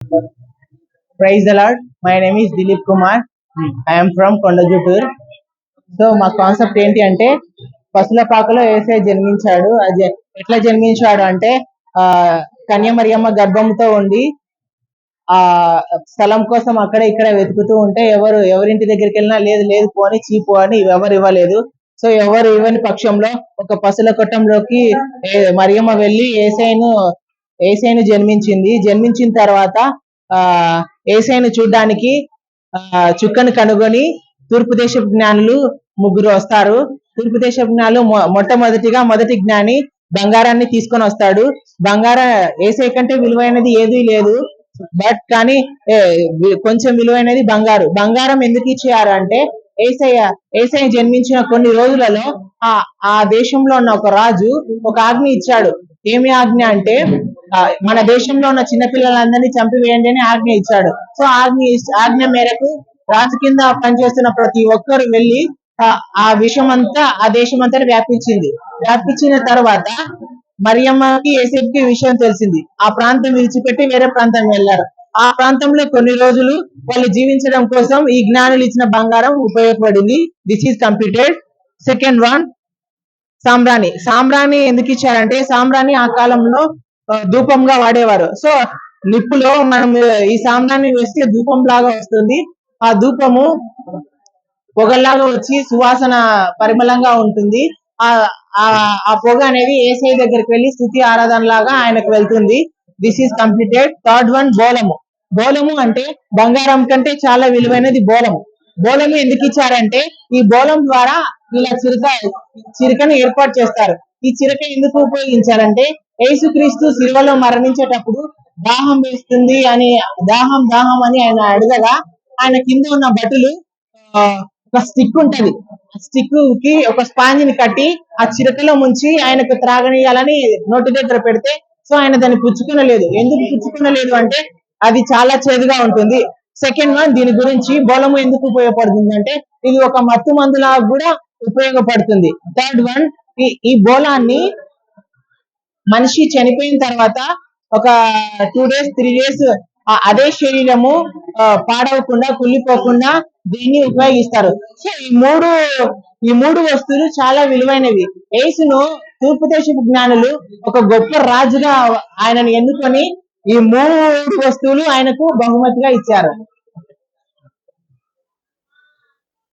Praise the Lord. My name is Dilip Kumar. I am from Kondajutur. So మా concept ఏంటి అంటే పసుల పాకలో ఏసై జన్మించాడు. అది ఎట్లా జన్మించాడు అంటే ఆ కన్యమరియమ్మ గర్భంతో ఉండి ఆ స్థలం కోసం అక్కడ ఇక్కడ వెతుకుతూ ఉంటే ఎవరింటి దగ్గరికి వెళ్ళినా లేదు లేదు పోని చీపు అని ఎవరు ఇవ్వలేదు. సో ఎవరు ఇవ్వని పక్షంలో ఒక పసుల కొట్టంలోకి మరియమ్మ వెళ్ళి ఏసైను జన్మించింది. జన్మించిన తర్వాత ఆ ఏసైను చూడ్డానికి చుక్కను కనుగొని తూర్పు దేశపు జ్ఞానులు ముగ్గురు వస్తారు. తూర్పు దేశపు జ్ఞానులు మొదటి జ్ఞాని బంగారాన్ని తీసుకొని వస్తాడు. ఏసై కంటే విలువైనది ఏదీ లేదు, బట్ కానీ కొంచెం విలువైనది బంగారం ఎందుకు ఇచ్చారు అంటే ఏసయ్య జన్మించిన కొన్ని రోజులలో ఆ దేశంలో ఉన్న ఒక రాజు ఒక ఆజ్ఞ ఇచ్చాడు. ఏమి ఆజ్ఞ అంటే మన దేశంలో ఉన్న చిన్నపిల్లలందరినీ చంపివేయండి అని ఆజ్ఞ ఇచ్చాడు. సో ఆజ్ఞ మేరకు రాజు కింద పనిచేస్తున్న ప్రతి ఒక్కరు వెళ్ళి ఆ విషయం అంతా ఆ దేశం అంతా వ్యాపించిన తర్వాత మరియమ్మకి ఏసేపుకి విషయం తెలిసింది. ఆ ప్రాంతం విడిచిపెట్టి వేరే ప్రాంతం వెళ్ళారు. ఆ ప్రాంతంలో కొన్ని రోజులు వాళ్ళు జీవించడం కోసం ఈ జ్ఞానులు ఇచ్చిన బంగారం ఉపయోగపడింది. This is completed. Second one, సాంబ్రాణి ఎందుకు ఇచ్చారంటే సాంబ్రాణి ఆ కాలంలో ధూపంగా వాడేవారు. సో నిప్పులో మనం ఈ సాంబ్రాణి వేస్తే ధూపం లాగా వస్తుంది. ఆ ధూపము పొగల్లాగా వచ్చి సువాసన పరిమళంగా ఉంటుంది. ఆ పొగ అనేది ఏసై దగ్గరికి వెళ్ళి స్తుతి ఆరాధన లాగా ఆయనకు వెళ్తుంది. This is completed. Third one, బోలము అంటే బంగారం కంటే చాలా విలువైనది బోలము ఎందుకు ఇచ్చారంటే ఈ బోలం ద్వారా ఇలా చిరకను ఏర్పాటు చేస్తారు. ఈ చిరక ఎందుకు ఉపయోగించారంటే యేసుక్రీస్తు శిలువలో మరణించేటప్పుడు దాహం వేస్తుంది అని దాహం అని ఆయన అడగగా ఆయన కింద ఉన్న భటులు ఒక స్టిక్ ఉంటది, ఆ స్టిక్ కి ఒక స్పాంజిని కట్టి ఆ చిరకలో ముంచి ఆయనకు త్రాగనీయాలని నోటి దగ్గర పెడితే సో ఆయన దాన్ని పుచ్చుకునలేదు. ఎందుకు పుచ్చుకునలేదు అంటే అది చాలా చేదుగా ఉంటుంది. సెకండ్ వన్, దీని గురించి బోలము ఎందుకు ఉపయోగపడుతుంది అంటే ఇది ఒక మత్తు మందులా కూడా ఉపయోగపడుతుంది. థర్డ్ వన్, ఈ బోలాన్ని మనిషి చనిపోయిన తర్వాత ఒక 2 days 3 days అదే శరీరము పాడవకుండా కుళ్ళిపోకుండా దీన్ని ఉపయోగిస్తారు. సో ఈ మూడు వస్తువులు చాలా విలువైనవి. యేసును తూర్పు దేశపు జ్ఞానులు ఒక గొప్ప రాజుగా ఆయనను ఎన్నుకొని ఈ 3 వస్తువులు ఆయనకు బహుమతిగా ఇచ్చారు.